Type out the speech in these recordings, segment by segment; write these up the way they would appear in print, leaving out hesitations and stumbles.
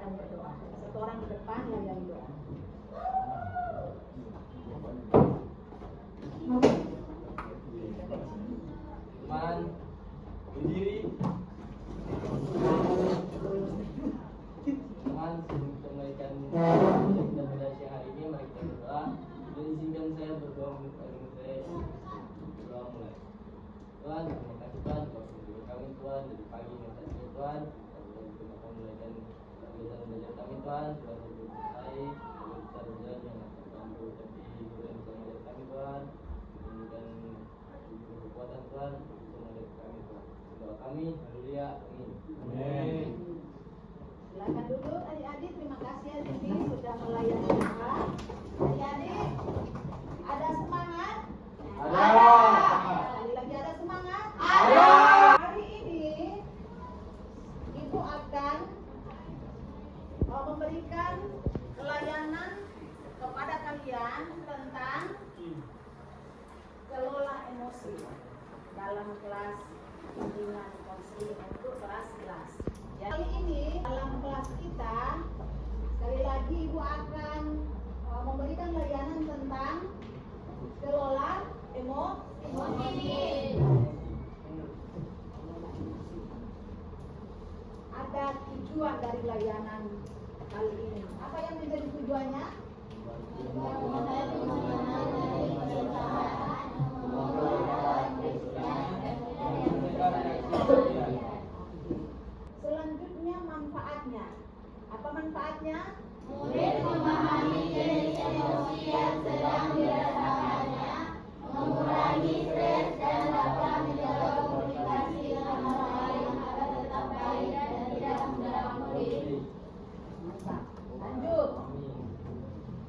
dan berdoa. Satu orang di depan yang doa. Teman berdiri. Teman sebelum kita menaikkan kita meditasi hari ini, mari kita berdoa. Dan izinkan saya berdoa menurut agama saya. Berdoa mulai. Tuhan, terima kasih Tuhan, Tuhan menjaga kami Tuhan dari pagi sampai saat ini Tuhan. Tuhan juga akan menaikkan belajar kami Tuhan. Tuhan juga berkati, Tuhan kita berjalan yang akan mampu tapi Tuhan bisa mengajar kami Tuhan. Berikan kekuatan Tuhan untuk mengajar kami Tuhan. Doa kami, haleluya, amin. Amin. Silakan duduk adik-adik. Terima kasih adik sudah melayani kita. Adik-adik, ada semangat? Ada. Sekali lagi ada semangat? Ada. Hari ini Ibu akan memberikan pelayanan kepada kalian tentang kelola emosi dalam kelas bimbingan konseling untuk kelas 11. Kali ini dalam kelas kita sekali lagi Ibu akan memberikan layanan tentang kelola emosi. Ada tujuan dari layanan kali ini. Apa yang menjadi tujuannya? Selanjutnya manfaatnya. Apa manfaatnya? Murid memahami jenis emosi yang sedang dirasakannya, mengurangi stres dan dapat menjaga komunikasi dengan orang lain agar tetap baik dan tidak mudah murid. Mantap. Lanjut.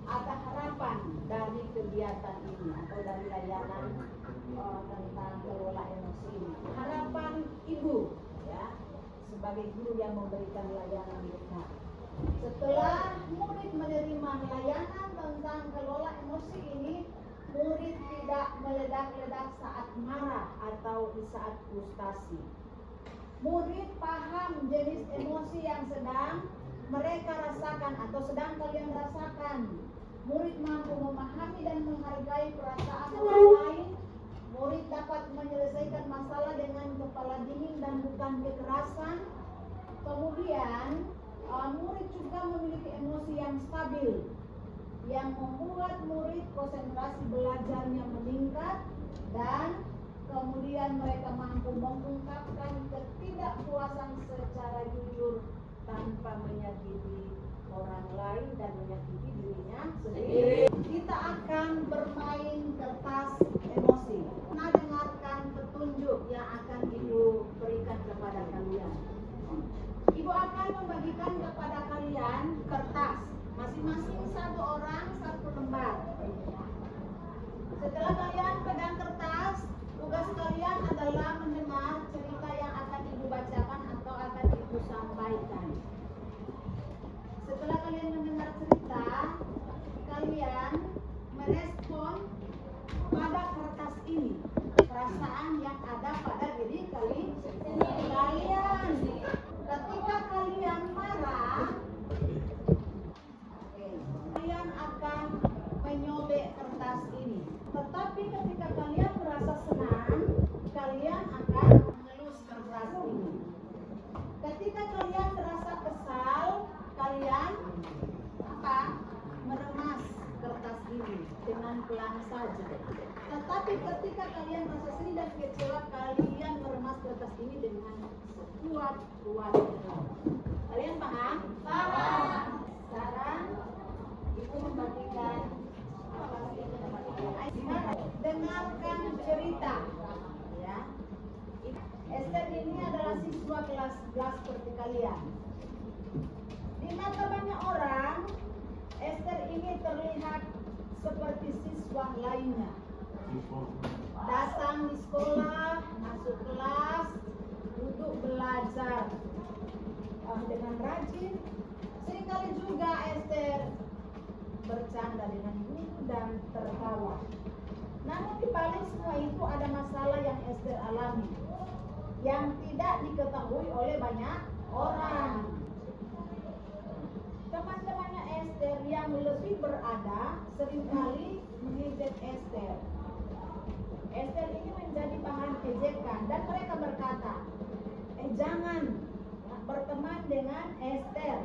Ada harapan dari kegiatan ini atau dari layanan tentang kelola emosi ini. Harapan Ibu, ya, sebagai guru yang memberikan layanan kita. Setelah murid menerima layanan tentang kelola emosi ini, murid tidak meledak-ledak saat marah atau di saat frustasi. Murid paham jenis emosi yang sedang mereka rasakan atau sedang kalian rasakan. Murid mampu memahami dan menghargai perasaan orang lain. Murid dapat menyelesaikan masalah dengan kepala dingin dan bukan kekerasan. Kemudian murid juga memiliki emosi yang stabil, yang membuat murid konsentrasi belajarnya meningkat, dan kemudian mereka mampu mengungkapkan ketidakpuasan secara jujur tanpa menyakiti orang lain dan menyakiti dirinya sendiri. Kita akan bermain kertas emosi. Nah, dengarkan petunjuk yang akan Ibu berikan kepada kalian. Ibu akan membagikan kepada kalian kertas, masing-masing satu orang satu lembar. Setelah kalian pegang kertas, tugas kalian adalah mendengar cerita yang akan Ibu bacakan atau akan Ibu sampaikan. Setelah kalian mendengar cerita, kalian merespon pada kertas ini perasaan yang ada pada diri kalian. Ketika kalian marah, kalian akan menyobek kertas ini. Tetapi ketika kalian merasa senang, kalian akan mengelus kertas ini. Ketika kalian merasa kesal, kalian meremas kertas ini dengan pelan saja. Tetapi ketika kalian merasa sedih dan kecewa, kalian meremas kertas ini dengan sekuat-kuatnya. Kalian paham? Paham. Sekarang Ibu membagikan apa sih? Dengarkan cerita, ya. Esther ini adalah siswa kelas 11 seperti kalian. Di mata banyak orang, Esther ini terlihat seperti siswa lainnya. Datang di sekolah, masuk kelas, duduk belajar dengan rajin. Seringkali juga Esther bercanda dengan guru dan tertawa. Namun di balik semua itu ada masalah yang Esther alami yang tidak diketahui oleh banyak orang. berada seringkali mengejek Ester. Ester ini menjadi bahan ejekan dan mereka berkata, jangan berteman dengan Ester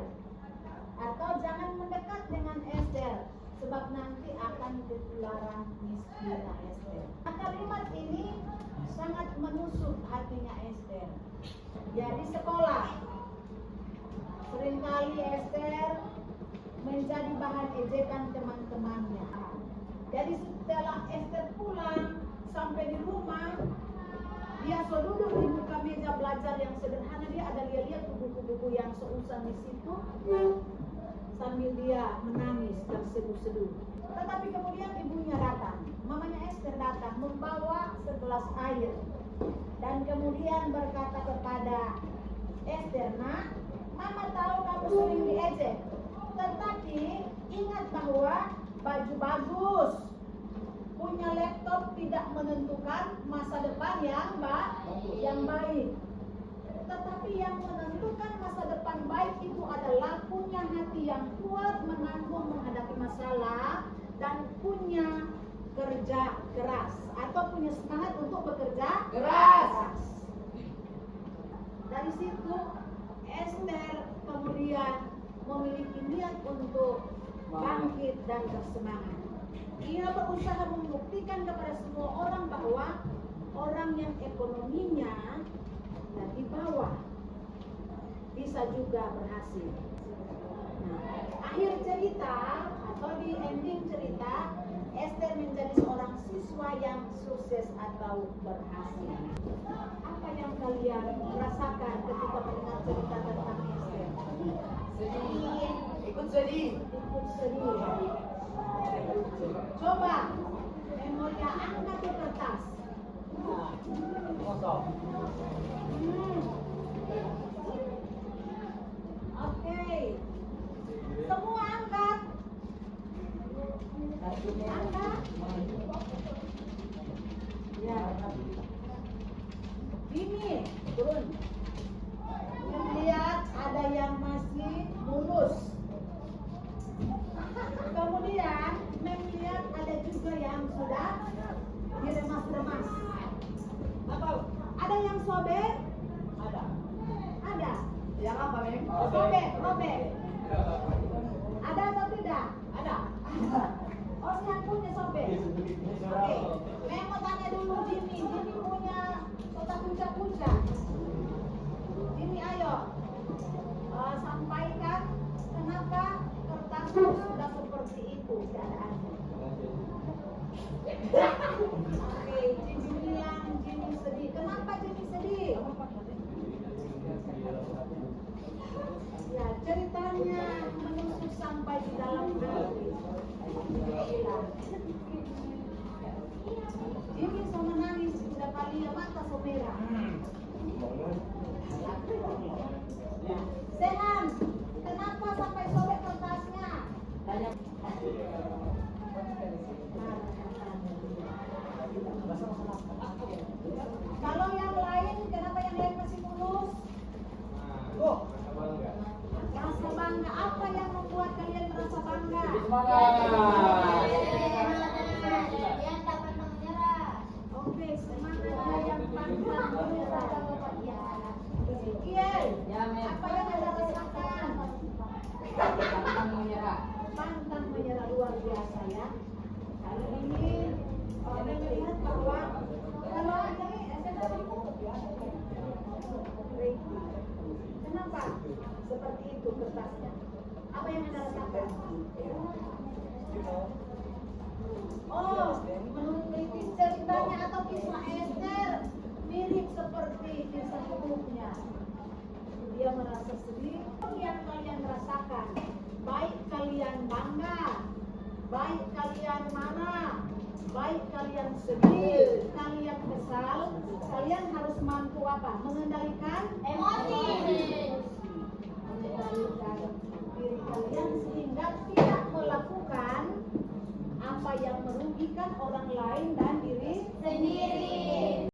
atau jangan mendekat dengan Ester sebab nanti akan ketularan miskinnya Ester. Kalimat ini sangat menusuk hatinya Ester. Ya, di sekolah seringkali Ester menjadi bahan ejekan teman-temannya. Jadi setelah Ester pulang sampai di rumah, dia duduk di muka meja belajar yang sederhana, dia ada lihat buku-buku yang seusan di situ sambil dia menangis terseduh-seduh. Tetapi kemudian ibunya datang, mamanya Ester datang membawa segelas air dan kemudian berkata kepada Ester, "Nak, Mama tahu kamu sering diejek, tetapi ingat bahwa baju bagus, punya laptop tidak menentukan masa depan yang baik. Tetapi yang menentukan masa depan baik itu adalah punya hati yang kuat menanggung menghadapi masalah dan punya kerja keras atau punya semangat untuk bekerja keras." Dari situ Ester kemudian memiliki niat untuk bangkit dan bersemangat. Ia berusaha membuktikan kepada semua orang bahwa orang yang ekonominya di bawah bisa juga berhasil. Nah, akhir cerita atau di ending cerita, Ester menjadi seorang siswa yang sukses atau berhasil. Apa yang kalian rasakan ketika mendengar cerita tentang Ester? Sedih. Ikut sedih. Ikut sedih. Coba Memoria angkat di kertas. Kosong. Oke. Semua angkat. Angkat. Ya. Ini turun. Lihat ada yang masih mulus. Kemudian melihat ada juga yang sudah diremas-remas. Apa? Ada yang sobek? Ada. Ada. Yang apa, Mem? Sobek, robek. Ada atau tidak? Ada. Oh, yang punya sobek. Oke. Mem mau tanya dulu Jimmy. Jimmy punya kotak puncak-puncak. Jimmy, ayo. Sampaikan kenapa kertasmu sudah seperti itu keadaannya. Oke, Jimmy bilang Jimmy sedih. Kenapa Jimmy sedih? Ya, ceritanya menusuk sampai di dalam hati. Jimmy sama nangis sudah kali mata merah. Ya. Sehan, kenapa sampai sobek kertasnya? Tanya. Kalau yang lain, kenapa yang lain masih mulus? Rasa bangga. Apa yang membuat kalian merasa bangga? Yang tak pernah menyerah. Oke, semangatnya yang pantang menyerah. Iya. Apa yang Anda rasakan? Pantang menyerah. Pantang menyerah luar biasa ya. Kali ini Anda melihat bahwa kalau ini kenapa seperti itu kertasnya? Apa yang Anda rasakan? Oh, menurut Riti ceritanya atau kisah Ester mirip seperti kisah hidupnya. Dia merasa sedih. Apa yang kalian rasakan? Baik kalian bangga, baik kalian marah, baik kalian sedih, kalian kesal, kalian harus mampu apa? Mengendalikan Emosi. mengendalikan diri kalian sehingga tidak melakukan apa yang merugikan orang lain dan diri Sendiri.